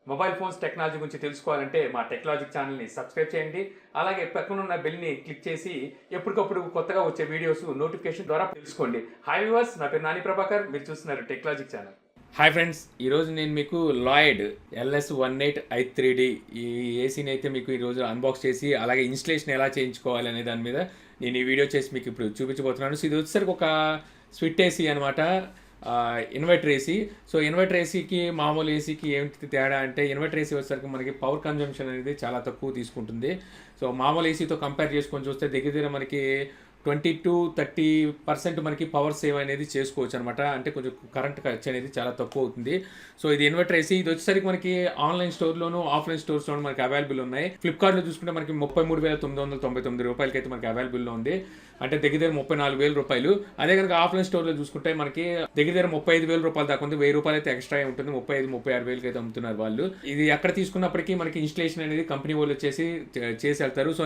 Mobile phones technology గురించి తెలుసుకోవాలంటే మా టెక్నాలజీ ఛానల్ని సబ్స్క్రైబ్ చేయండి. అలాగే పక్కనున్న బెల్ని క్లిక్ చేసి ఎప్పటికప్పుడు కొత్తగా వచ్చే వీడియోస్ నోటిఫికేషన్ ద్వారా తెలుసుకోండి. హాయ్ వ్యూవర్స్, నా పేరు నాని ప్రభాకర్, మీరు చూస్తున్నారు టెక్నాలజీ ఛానల్. హాయ్ ఫ్రెండ్స్, ఈరోజు నేను మీకు లాయిడ్ LS18I3D ఈ ఏసీని అయితే మీకు ఈరోజు అన్బాక్స్ చేసి అలాగే ఇన్స్టలేషన్ ఎలా చేయించుకోవాలి అనే దాని మీద నేను ఈ వీడియో చేసి మీకు ఇప్పుడు చూపించబోతున్నాను. సో ఇది వచ్చేసరికి ఒక స్విట్ ఏసీ అనమాట, ఇన్వర్టర్ ఏసీ. సో ఇన్వర్టర్ ఏసీకి మామూలు ఏసీకి ఏంటి తేడా అంటే, ఇన్వర్టర్ ఏసీ వచ్చేసరికి మనకి పవర్ కన్జంప్షన్ అనేది చాలా తక్కువ తీసుకుంటుంది. సో మామూలు ఏసీతో కంపేర్ చేసుకొని చూస్తే దగ్గర మనకి 20-30% మనకి పవర్ సేవ్ అనేది చేసుకోవచ్చు అనమాట. అంటే కొంచెం కరెంట్ ఖర్చు అనేది చాలా తక్కువ అవుతుంది. సో ఇది ఇన్వర్టర్ ఏసీ. ఇది వచ్చేసరికి మనకి ఆన్లైన్ స్టోర్లోను ఆఫ్లైన్ స్టోర్స్లోను మనకి అవైలబుల్ ఉన్నాయి. ఫ్లిప్కార్ట్లో చూసుకుంటే మనకి 33,999 రూపాయలకి అయితే మనకి అవైలబుల్లో ఉంది. అంటే దగ్గర 34,000 రూపాయలు. అదే కనుక ఆఫ్లైన్ స్టోర్లో చూసుకుంటే మనకి దగ్గర 35,000 రూపాయలు దాకా ఉంది. 1,000 రూపాయలు అయితే ఎక్స్ట్రా ఉంటుంది. 35,000-36,000 అయితే అమ్ముతున్నారు వాళ్ళు. ఇది ఎక్కడ తీసుకున్నప్పటికీ మనకి ఇన్స్టలేషన్ అనేది కంపెనీ వాళ్ళు వచ్చేసి చేసి వెళ్తారు. సో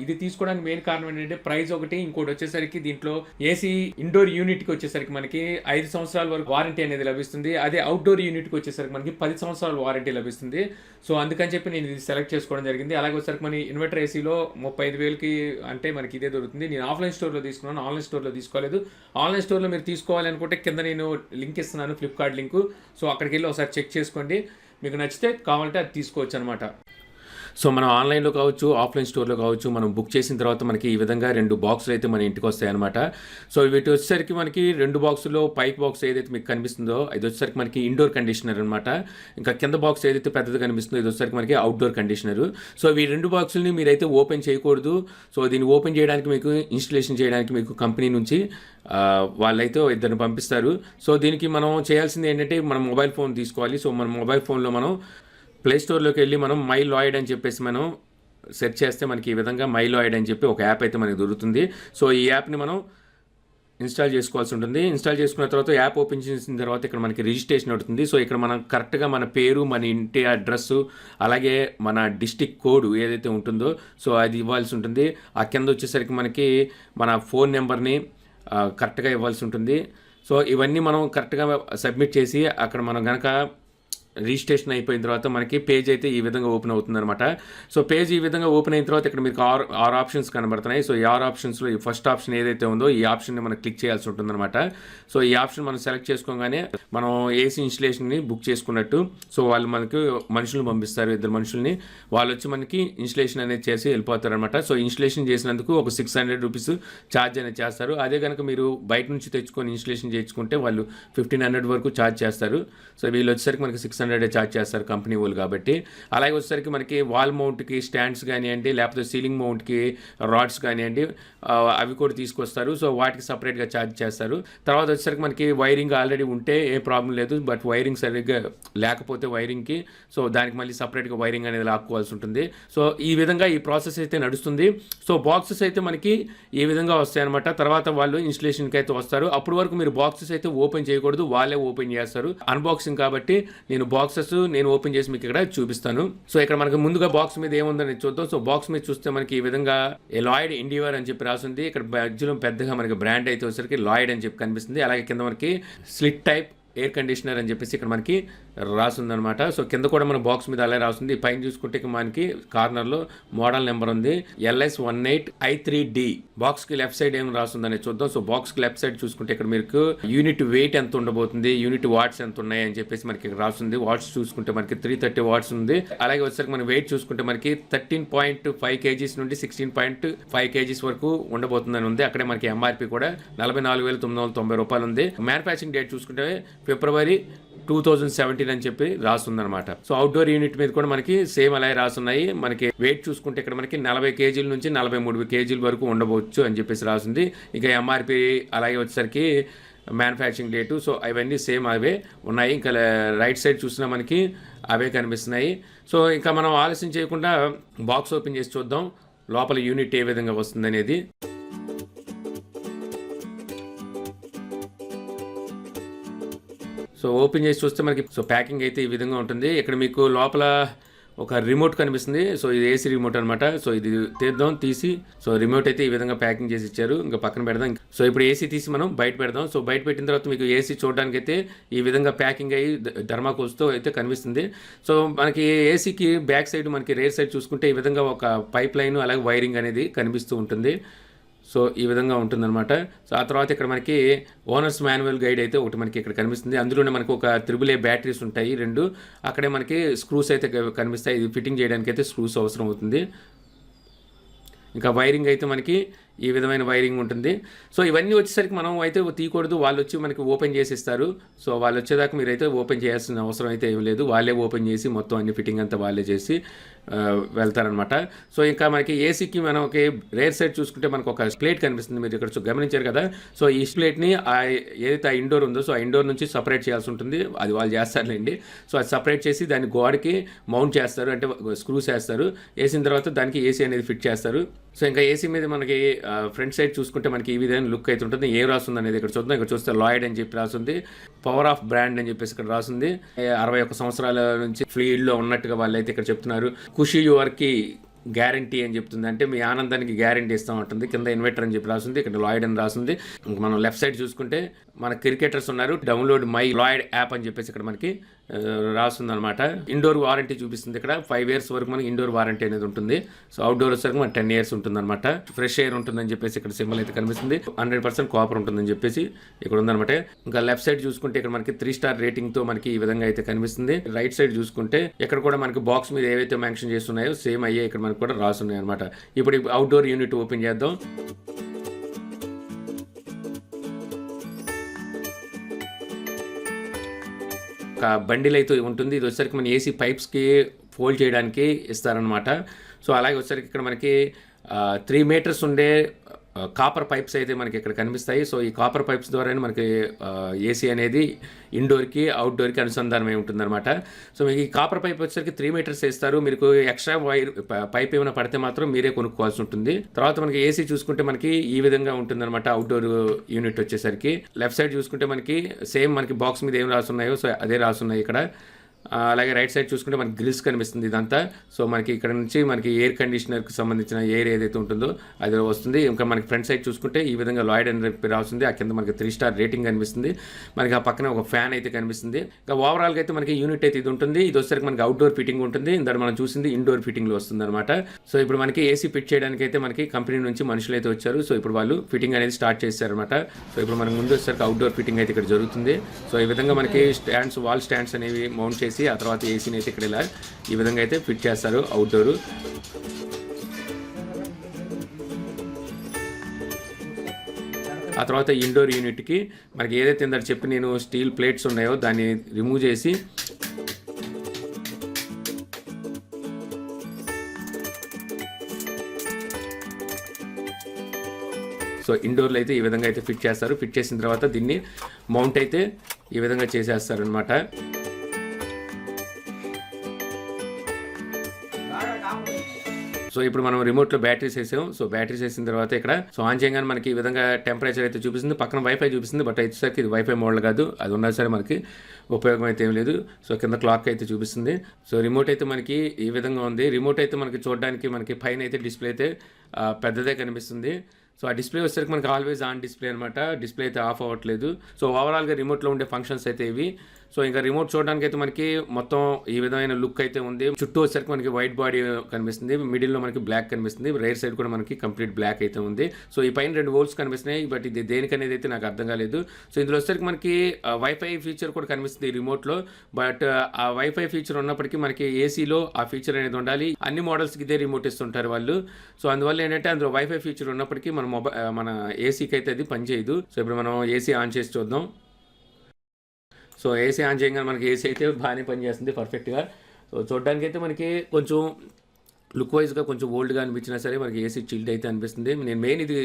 ఇది తీసుకోవడానికి మెయిన్ కారణం ఏంటంటే ప్రైస్ ఒకటి, ఇంకోటి వచ్చేసరికి దీంట్లో ఏసీ ఇండోర్ యూనిట్ కి వచ్చేసరికి మనకి 5 సంవత్సరాల వరకు వారంటీ అనేది లభిస్తుంది. అదే అవుట్డోర్ యూనిట్ కి వచ్చేసరికి మనకి 10 సంవత్సరాల వారంటీ లభిస్తుంది. సో అందుకని చెప్పి నేను ఇది సెలెక్ట్ చేసుకోవడం జరిగింది. అలాగే వచ్చేసరికి మన ఇన్వర్టర్ ఏసీలో 35,000కి అంటే మనకి ఇదే దొరుకుతుంది. నేను ఆఫ్లైన్ స్టోర్లో తీసుకున్నాను, ఆన్లైన్ స్టోర్లో తీసుకోలేదు. ఆన్లైన్ స్టోర్లో మీరు తీసుకోవాలి అనుకుంటే కింద నేను లింక్ ఇస్తున్నాను, ఫ్లిప్కార్ట్ లింక్. సో అక్కడికి వెళ్ళి ఒకసారి చెక్ చేసుకోండి, మీకు నచ్చితే కావాలంటే అది తీసుకోవచ్చు అనమాట. సో మనం ఆన్లైన్లో కావచ్చు, ఆఫ్లైన్ స్టోర్లో కావచ్చు, మనం బుక్ చేసిన తర్వాత మనకి ఈ విధంగా 2 బాక్సులు అయితే మన ఇంటికి వస్తాయి అనమాట. సో వీటి వచ్చేసరికి మనకి 2 బాక్సుల్లో పైకి బాక్స్ ఏదైతే మీకు కనిపిస్తుందో ఇది వచ్చేసరికి మనకి ఇండోర్ కండిషనర్ అనమాట. ఇంకా కింద బాక్స్ ఏదైతే పెద్దది కనిపిస్తుందో ఇది వచ్చేసరికి మనకి అవుట్డోర్ కండిషనర్. సో ఈ 2 బాక్సులని మీరైతే ఓపెన్ చేయకూడదు. సో దీన్ని ఓపెన్ చేయడానికి మీకు ఇన్స్టలేషన్ చేయడానికి మీకు కంపెనీ నుంచి వాళ్ళైతే ఇద్దరిని పంపిస్తారు. సో దీనికి మనం చేయాల్సింది ఏంటంటే, మనం మొబైల్ ఫోన్ తీసుకోవాలి. సో మన మొబైల్ ఫోన్లో మనం ప్లే స్టోర్లోకి వెళ్ళి మనం మై లాయిడ్ అని చెప్పేసి మనం సెర్చ్ చేస్తే మనకి ఈ విధంగా మై లాయిడ్ అని చెప్పి ఒక యాప్ అయితే మనకి దొరుకుతుంది. సో ఈ యాప్ని మనం ఇన్స్టాల్ చేసుకోవాల్సి ఉంటుంది. ఇన్స్టాల్ చేసుకున్న తర్వాత యాప్ ఓపెన్ చేసిన తర్వాత ఇక్కడ మనకి రిజిస్ట్రేషన్ అవుతుంది. సో ఇక్కడ మనం కరెక్ట్గా మన పేరు, మన ఇంటి అడ్రస్సు, అలాగే మన డిస్టిక్ కోడ్ ఏదైతే ఉంటుందో సో అది ఇవ్వాల్సి ఉంటుంది. ఆ కింద వచ్చేసరికి మనకి మన ఫోన్ నెంబర్ని కరెక్ట్గా ఇవ్వాల్సి ఉంటుంది. సో ఇవన్నీ మనం కరెక్ట్గా సబ్మిట్ చేసి అక్కడ మనం కనుక రిజిస్ట్రేషన్ అయిపోయిన తర్వాత మనకి పేజ్ అయితే ఈ విధంగా ఓపెన్ అవుతుంది అనమాట. సో పేజ్ ఈ విధంగా ఓపెన్ అయిన తర్వాత ఇక్కడ మీకు ఆరు ఆప్షన్స్ కనబడుతున్నాయి. సో ఈ 6 ఆప్షన్స్లో ఈ ఫస్ట్ ఆప్షన్ ఏదైతే ఉందో ఈ ఆప్షన్ని మనం క్లిక్ చేయాల్సి ఉంటుంది అనమాట. సో ఈ ఆప్షన్ మనం సెలెక్ట్ చేసుకోగానే మనం ఏసీ ఇన్స్టలేషన్ని బుక్ చేసుకున్నట్టు. సో వాళ్ళు మనకి మనుషులను పంపిస్తారు, 2 మనుషుల్ని. వాళ్ళు వచ్చి మనకి ఇన్స్టలేషన్ అనేది చేసి వెళ్ళిపోతారు అనమాట. సో ఇన్స్టలేషన్ చేసినందుకు ఒక 600 రూపీస్ ఛార్జ్ అనేది చేస్తారు. అదే కనుక మీరు బయట నుంచి తెచ్చుకొని ఇన్స్టలేషన్ చేయించుకుంటే వాళ్ళు 1,500 వరకు ఛార్జ్ చేస్తారు. సో వీళ్ళు వచ్చేసరికి మనకి 600 ఛార్జ్ చేస్తారు కంపెనీ వాళ్ళు కాబట్టి. అలాగే వచ్చేసరికి మనకి వాల్ మౌంట్కి స్టాండ్స్ కానివ్వండి, లేకపోతే సీలింగ్ మౌంట్కి రాడ్స్ కానివ్వండి, అవి కూడా తీసుకొస్తారు. సో వాటికి సపరేట్గా ఛార్జ్ చేస్తారు. తర్వాత వచ్చేసరికి మనకి వైరింగ్ ఆల్రెడీ ఉంటే ఏ ప్రాబ్లం లేదు. బట్ వైరింగ్ సరిగ్గా లేకపోతే వైరింగ్కి సో దానికి మళ్ళీ సపరేట్గా వైరింగ్ అనేది లాక్కోవాల్సి ఉంటుంది. సో ఈ విధంగా ఈ ప్రాసెస్ అయితే నడుస్తుంది. సో బాక్సెస్ అయితే మనకి ఈ విధంగా వస్తాయి అనమాట. తర్వాత వాళ్ళు ఇన్స్టలేషన్కి అయితే వస్తారు. అప్పటి వరకు మీరు బాక్సెస్ అయితే ఓపెన్ చేయకూడదు, వాళ్ళే ఓపెన్ చేస్తారు. అన్బాక్సింగ్ కాబట్టి నేను బాక్సెస్ ఓపెన్ చేసి మీకు ఇక్కడ చూపిస్తాను. సో ఇక్కడ మనకి ముందుగా బాక్స్ మీద ఏముందని చూద్దాం. సో బాక్స్ మీద చూస్తే మనకి ఈ విధంగా లాయిడ్ ఇండివర్ అని చెప్పి రాసింది. ఇక్కడ మధ్యలో పెద్దగా మనకి బ్రాండ్ అయితే వచ్చేసరికి లాయిడ్ అని చెప్పి కనిపిస్తుంది. అలాగే కింద మనకి స్లిట్ టైప్ ఎయిర్ కండిషనర్ అని చెప్పేసి ఇక్కడ మనకి రాస్తుందనమాట. సో కింద కూడా మన బాక్స్ మీద అలా రాస్తుంది. పైన చూసుకుంటే మనకి కార్నర్లో మోడల్ నెంబర్ ఉంది, LS18I3D. బాక్స్కి లెఫ్ట్ సైడ్ ఏం రాస్తుందని చూద్దాం. సో బాక్స్కి లెఫ్ట్ సైడ్ చూసుకుంటే ఇక్కడ మీకు యూనిట్ వెయిట్ ఎంత ఉండబోతుంది, యూనిట్ వాట్స్ ఎంత ఉన్నాయి అని చెప్పేసి మనకి ఇక్కడ రాస్తుంది. వాట్స్ చూసుకుంటే మనకి 330 వాట్స్ ఉంది. అలాగే వచ్చేసరికి మన వెయిట్ చూసుకుంటే మనకి 13.5 kgs నుండి 16.5 kgs వరకు ఉండబోతుందని ఉంది. అక్కడే మనకి ఎంఆర్పి కూడా 44,990 రూపాయలు ఉంది. మ్యానుఫ్యాక్చరింగ్ డేట్ చూసుకుంటే ఫిబ్రవరి 2017 అని చెప్పి రాస్తుందన్నమాట. సో అవుట్డోర్ యూనిట్ మీద కూడా మనకి సేమ్ అలాగే రాస్తున్నాయి. మనకి వెయిట్ చూసుకుంటే ఇక్కడ మనకి 40 kg నుంచి 43 kg వరకు ఉండవచ్చు అని చెప్పేసి రాస్తుంది. ఇక ఎంఆర్పి అలాగే వచ్చేసరికి మ్యానుఫ్యాక్చరింగ్ డేటు. సో అవన్నీ సేమ్ అవే ఉన్నాయి. ఇంకా రైట్ సైడ్ చూసినా మనకి అవే కనిపిస్తున్నాయి. సో ఇంకా మనం ఆలస్యం చేయకుండా బాక్స్ ఓపెన్ చేసి చూద్దాం లోపల యూనిట్ ఏ విధంగా వస్తుంది అనేది. సో ఓపెన్ చేసి చూస్తే మనకి సో ప్యాకింగ్ అయితే ఈ విధంగా ఉంటుంది. ఇక్కడ మీకు లోపల ఒక రిమోట్ కనిపిస్తుంది. సో ఇది ఏసీ రిమోట్ అనమాట. సో ఇది తీద్దాం, తీసి సో రిమోట్ అయితే ఈ విధంగా ప్యాకింగ్ చేసి ఇచ్చారు. ఇంకా పక్కన పెడదాం. సో ఇప్పుడు ఏసీ తీసి మనం బయట పెడదాం. సో బయట పెట్టిన తర్వాత మీకు ఏసీ చూడడానికి అయితే ఈ విధంగా ప్యాకింగ్ అయ్యి థర్మాకోల్స్తో అయితే కనిపిస్తుంది. సో మనకి ఏసీకి బ్యాక్ సైడ్ మనకి రేర్ సైడ్ చూసుకుంటే ఈ విధంగా ఒక పైప్ లైన్ అలాగే వైరింగ్ అనేది కనిపిస్తూ ఉంటుంది. సో ఈ విధంగా ఉంటుందన్నమాట. సో ఆ తర్వాత ఇక్కడ మనకి ఓనర్స్ మాన్యువల్ గైడ్ అయితే ఒకటి మనకి ఇక్కడ కనిపిస్తుంది. అందులోనే మనకి ఒక AAA బ్యాటరీస్ ఉంటాయి 2. అక్కడే మనకి స్క్రూస్ అయితే కనిపిస్తాయి. ఇది ఫిట్టింగ్ చేయడానికి అయితే స్క్రూస్ అవసరం అవుతుంది. ఇంకా వైరింగ్ అయితే మనకి ఈ విధమైన వైరింగ్ ఉంటుంది. సో ఇవన్నీ వచ్చేసరికి మనం అయితే తీయకూడదు, వాళ్ళు వచ్చి మనకి ఓపెన్ చేసి ఇస్తారు. సో వాళ్ళు వచ్చేదాకా మీరైతే ఓపెన్ చేయాల్సిన అవసరం అయితే ఏం లేదు. వాళ్ళే ఓపెన్ చేసి మొత్తం అన్ని ఫిట్టింగ్ అంతా వాళ్ళే చేసి వెళ్తారనమాట. సో ఇంకా మనకి ఏసీకి మనకి రేర్ సైడ్ చూసుకుంటే మనకు ఒక ప్లేట్ కనిపిస్తుంది. మీరు ఇక్కడ గమనించారు కదా. సో ఈ ప్లేట్ని ఏదైతే ఆ ఇండోర్ ఉందో సో ఆ ఇండోర్ నుంచి సపరేట్ చేయాల్సి ఉంటుంది. అది వాళ్ళు చేస్తారులేండి. సో అది సపరేట్ చేసి దాన్ని గోడకి మౌంట్ చేస్తారు, అంటే స్క్రూస్ వేస్తారు. వేసిన తర్వాత దానికి ఏసీ అనేది ఫిట్ చేస్తారు. సో ఇంకా ఏసీ మీద మనకి ఫ్రంట్ సైడ్ చూసుకుంటే మనకి ఈ విధంగా లుక్ అయితే ఉంటుంది. ఏం రాస్తుంది అనేది ఇక్కడ చూద్దాం. ఇక్కడ చూస్తే లాయిడ్ అని చెప్పి రాస్తుంది, పవర్ ఆఫ్ బ్రాండ్ అని చెప్పేసి ఇక్కడ రాస్తుంది. 61 సంవత్సరాల నుంచి ఫీల్డ్లో ఉన్నట్టుగా వాళ్ళు అయితే ఇక్కడ చెప్తున్నారు. ఖుషి యువర్కి గ్యారంటీ అని చెప్తుంది, అంటే మీ ఆనందానికి గ్యారంటీ ఇస్తాం ఉంటుంది. కింద ఇన్వర్టర్ అని చెప్పి రాస్తుంది, ఇక్కడ లాయిడ్ అని రాస్తుంది. మనం లెఫ్ట్ సైడ్ చూసుకుంటే మన క్రికెటర్స్ ఉన్నారు. డౌన్లోడ్ మై లాయిడ్ యాప్ అని చెప్పేసి ఇక్కడ మనకి రాస్తుంది అనమాట. ఇండోర్ వారంటీ చూపిస్తుంది. ఇక్కడ 5 years వరకు మనకి ఇండోర్ వారంటీ అనేది ఉంటుంది. సో అవుట్డోర్ వచ్చేసరికి మనకి 10 years ఉంటుంది అనమాట. ఫ్రెష్ ఎయిర్ ఉంటుందని చెప్పేసి ఇక్కడ సింబల్ అయితే కనిపిస్తుంది. 100% కాపర్ ఉంటుందని చెప్పేసి ఇక్కడ ఉందన్నమాట. ఇంకా లెఫ్ట్ సైడ్ చూసుకుంటే ఇక్కడ మనకి 3 star రేటింగ్ తో మనకి ఈ విధంగా అయితే కనిపిస్తుంది. రైట్ సైడ్ చూసుకుంటే ఇక్కడ కూడా మనకి బాక్స్ మీద ఏవైతే మెన్షన్ చేస్తున్నాయో సేమ్ అయ్యే ఇక్కడ మనకి కూడా రాస్తున్నాయి అనమాట. ఇప్పుడు అవుట్డోర్ యూనిట్ ఓపెన్ చేద్దాం. ఒక బండిల్ అయితే ఉంటుంది. ఇది వచ్చేసరికి మన ఏసీ పైప్స్కి ఫోల్డ్ చేయడానికి ఇస్తారనమాట. సో అలాగే వచ్చేసరికి ఇక్కడ మనకి 3 meters ఉండే కాపర్ పైప్స్ అయితే మనకి ఇక్కడ కనిపిస్తాయి. సో ఈ కాపర్ పైప్స్ ద్వారానే మనకి ఏసీ అనేది ఇండోర్కి అవుట్డోర్కి అనుసంధానమై ఉంటుందన్నమాట. సో మీకు ఈ కాపర్ పైప్ వచ్చేసరికి 3 meters ఇస్తారు. మీకు ఎక్స్ట్రా వైర్ పైప్ ఏమైనా పడితే మాత్రం మీరే కొనుక్కోవాల్సి ఉంటుంది. తర్వాత మనకి ఏసీ చూసుకుంటే మనకి ఈ విధంగా ఉంటుందన్నమాట. అవుట్డోర్ యూనిట్ వచ్చేసరికి లెఫ్ట్ సైడ్ చూసుకుంటే మనకి సేమ్ మనకి బాక్స్ మీద ఏం రాసున్నాయో సో అదే రాసున్నాయి ఇక్కడ. అలాగే రైట్ సైడ్ చూసుకుంటే మనకి గ్రిల్స్ కనిపిస్తుంది ఇదంతా. సో మనకి ఇక్కడ నుంచి మనకి ఎయిర్ కండిషనర్కి సంబంధించిన ఎయిర్ ఏదైతే ఉంటుందో అది వస్తుంది. ఇంకా మనకి ఫ్రంట్ సైడ్ చూసుకుంటే ఈ విధంగా లాయిడ్ అని చెప్పి రాస్తుంది. ఆ కింద మనకి 3 star రేటింగ్ కనిపిస్తుంది. మనకి ఆ పక్కన ఒక ఫ్యాన్ అయితే కనిపిస్తుంది. ఇంకా ఓవరాల్గా అయితే మనకి యూనిట్ అయితే ఇది ఉంటుంది. ఇది వచ్చేసరికి మనకి అవుట్డోర్ ఫిట్టింగ్ ఉంటుంది. ఇందాక మనం చూసింది ఇండోర్ ఫిట్టింగ్లో వస్తుంది అనమాట. సో ఇప్పుడు మనకి ఏసీ ఫిట్ చేయడానికి అయితే మనకి కంపెనీ నుంచి మనుషులు అయితే వచ్చారు. సో ఇప్పుడు వాళ్ళు ఫిట్టింగ్ అనేది స్టార్ట్ చేశారనమాట. సో ఇప్పుడు మనకి ముందు వచ్చేసరికి అవుట్డోర్ ఫిట్టింగ్ అయితే ఇక్కడ జరుగుతుంది. సో ఈ విధంగా మనకి స్టాండ్స్ వాల్ స్టాండ్స్ అనేవి మౌంట్ చేసి ఆ తర్వాత ఏసీని అయితే ఇక్కడ ఇలా ఈ విధంగా అయితే ఫిట్ చేస్తారు అవుట్డోర్. ఆ తర్వాత ఇండోర్ యూనిట్కి మనకి ఏదైతే ఇందాక చెప్పి నేను స్టీల్ ప్లేట్స్ ఉన్నాయో దాన్ని రిమూవ్ చేసి సో ఇండోర్లో అయితే ఈ విధంగా అయితే ఫిట్ చేస్తారు. ఫిట్ చేసిన తర్వాత దీన్ని మౌంట్ అయితే ఈ విధంగా చేసేస్తారు అనమాట. సో ఇప్పుడు మనం రిమోట్లో బ్యాటరీస్ వేసాం. సో బ్యాటరీస్ వేసిన తర్వాత ఇక్కడ సో ఆన్ చేయగానే మనకి ఈ విధంగా టెంపరేచర్ అయితే చూపిస్తుంది. పక్కన వైఫై చూపిస్తుంది. బట్ వచ్చేసరికి ఇది వైఫై మోడల్ కాదు. అది ఉన్నా సరే మనకి ఉపయోగం అయితే ఏం లేదు. సో కింద క్లాక్ అయితే చూపిస్తుంది. సో రిమోట్ అయితే మనకి ఈ విధంగా ఉంది. రిమోట్ అయితే మనకి చూడడానికి మనకి పైన అయితే డిస్ప్లే అయితే పెద్దదే కనిపిస్తుంది. సో ఆ డిస్ప్లే వచ్చేసరికి మనకి ఆల్వేస్ ఆన్ డిస్ప్లే అనమాట. డిస్ప్లే అయితే ఆఫ్ అవ్వట్లేదు. సో ఓవరాల్గా రిమోట్లో ఉండే ఫంక్షన్స్ అయితే ఇవి. సో ఇంకా రిమోట్ చూడడానికి అయితే మనకి మొత్తం ఈ విధమైన లుక్ అయితే ఉంది. చుట్టూ వచ్చేసరికి మనకి వైట్ బాడీ కనిపిస్తుంది. మిడిల్లో మనకి బ్లాక్ కనిపిస్తుంది. రైట్ సైడ్ కూడా మనకి కంప్లీట్ బ్లాక్ అయితే ఉంది. సో ఈ పైన 2 holes కనిపిస్తున్నాయి. బట్ ఇది దేనికనేది అయితే నాకు అర్థం కాలేదు. సో ఇందులో వచ్చేసరికి మనకి వైఫై ఫీచర్ కూడా కనిపిస్తుంది ఈ రిమోట్లో. బట్ ఆ వైఫై ఫీచర్ ఉన్నప్పటికీ మనకి ఏసీలో ఆ ఫీచర్ అనేది ఉండాలి. అన్ని మోడల్స్కి ఇదే రిమోట్ ఇస్తుంటారు వాళ్ళు. సో అందువల్ల ఏంటంటే అందులో వైఫై ఫీచర్ ఉన్నప్పటికీ మన ఏసీకి అయితే అది పనిచేయదు. సో ఇప్పుడు మనం ఏసీ ఆన్ చేసి చూద్దాం. సో ఏసీ ఆన్ చేయగానే మనకి ఏసీ అయితే బాగానే పనిచేస్తుంది పర్ఫెక్ట్గా. సో చూడడానికి అయితే మనకి కొంచెం లుక్ వైజ్గా కొంచెం ఓల్డ్గా అనిపించినా సరే మనకి ఏసీ చిల్డ్ అయితే అనిపిస్తుంది. నేను మెయిన్ ఇది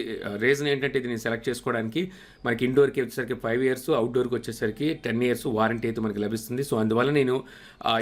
రీజన్ ఏంటంటే ఇది నేను సెలెక్ట్ చేసుకోవడానికి మనకి ఇండోర్కి వచ్చేసరికి 5 years, అవుట్డోర్కి వచ్చేసరికి 10 years వారంటీ అయితే మనకి లభిస్తుంది. సో అందువల్ల నేను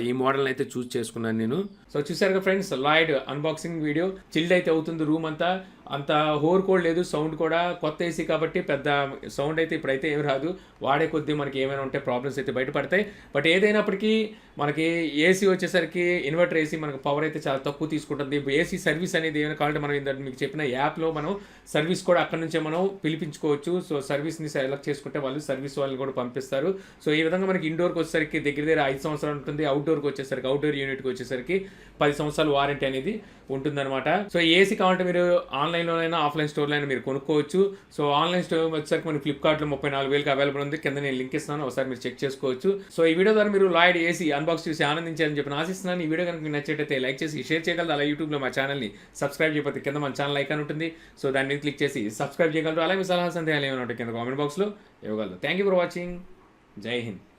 ఈ మోడల్ని అయితే చూస్ చేసుకున్నాను నేను. సో చూసారుగా friends, Lloyd unboxing video. Chilled అయితే అవుతుంది రూమ్ అంతా. అంత హోర్ కూడా లేదు, సౌండ్ కూడా కొత్త ఏసీ కాబట్టి పెద్ద సౌండ్ అయితే ఇప్పుడైతే ఏమి రాదు. వాడే కొద్దీ మనకి ఏమైనా ఉంటే ప్రాబ్లమ్స్ అయితే బయటపడతాయి. బట్ ఏదైనప్పటికీ మనకి ఏసీ వచ్చేసరికి ఇన్వర్టర్ ఏసీ మనకు పవర్ అయితే చాలా తక్కువ తీసుకుంటుంది. ఏసీ సర్వీస్ అనేది ఏమైనా కావాలంటే మనం ఇందాక మీకు చెప్పిన యాప్లో మనం సర్వీస్ కూడా అక్కడ నుంచే మనం పిలిపించుకోవచ్చు. సో సర్వీస్ని సెలెక్ట్ చేసుకుంటే వాళ్ళు సర్వీస్ వాళ్ళని కూడా పంపిస్తారు. సో ఈ విధంగా మనకి ఇండోర్కి వచ్చేసరికి దగ్గర దగ్గర 5 సంవత్సరాలు ఉంటుంది. అవుట్డోర్కి వచ్చేసరికి అవుట్డోర్ యూనిట్కి వచ్చేసరికి 10 సంవత్సరాలు వారంటీ అనేది ఉంటుందన్నమాట. సో ఏసీ కావాలంటే మీరు ఆన్లైన్లోనైనా ఆఫ్లైన్ స్టోర్లో అయినా మీరు కొనుక్కోవచ్చు. సో ఆన్లైన్ స్టోర్ వచ్చేసరికి మనకి ఫ్లిప్కార్ట్లో 34,000కి అవైలబుల్ ఉంది. కింద నేను లింక్ ఇస్తున్నాను, ఒకసారి మీరు చెక్ చేసుకోవచ్చు. సో ఈ వీడియో ద్వారా మీరు లాయిడ్ ఏసీ అన్బాక్స్ చూసి ఆనందించారని చెప్పి ఆశిస్తున్నాను. ఈ వీడియో కనుక మీకు నచ్చేటైతే లైక్ చేసి షేర్ చేయగలరు. అలా యూట్యూబ్లో మా ఛానల్ని సబ్స్క్రైబ్ చేయకపోతే కింద మన ఛానల్ ఐకాన్ ఉంటుంది. సో దాని మీద క్లిక్ చేసి సబ్స్క్రైబ్ చేయగలరు. అలాగే మీ సలహా సందేహాలు ఏమైనా ఉంటే కింద కామెంట్ బాక్స్లో ఇవ్వగలరు. Thank you for watching. జై హింద్.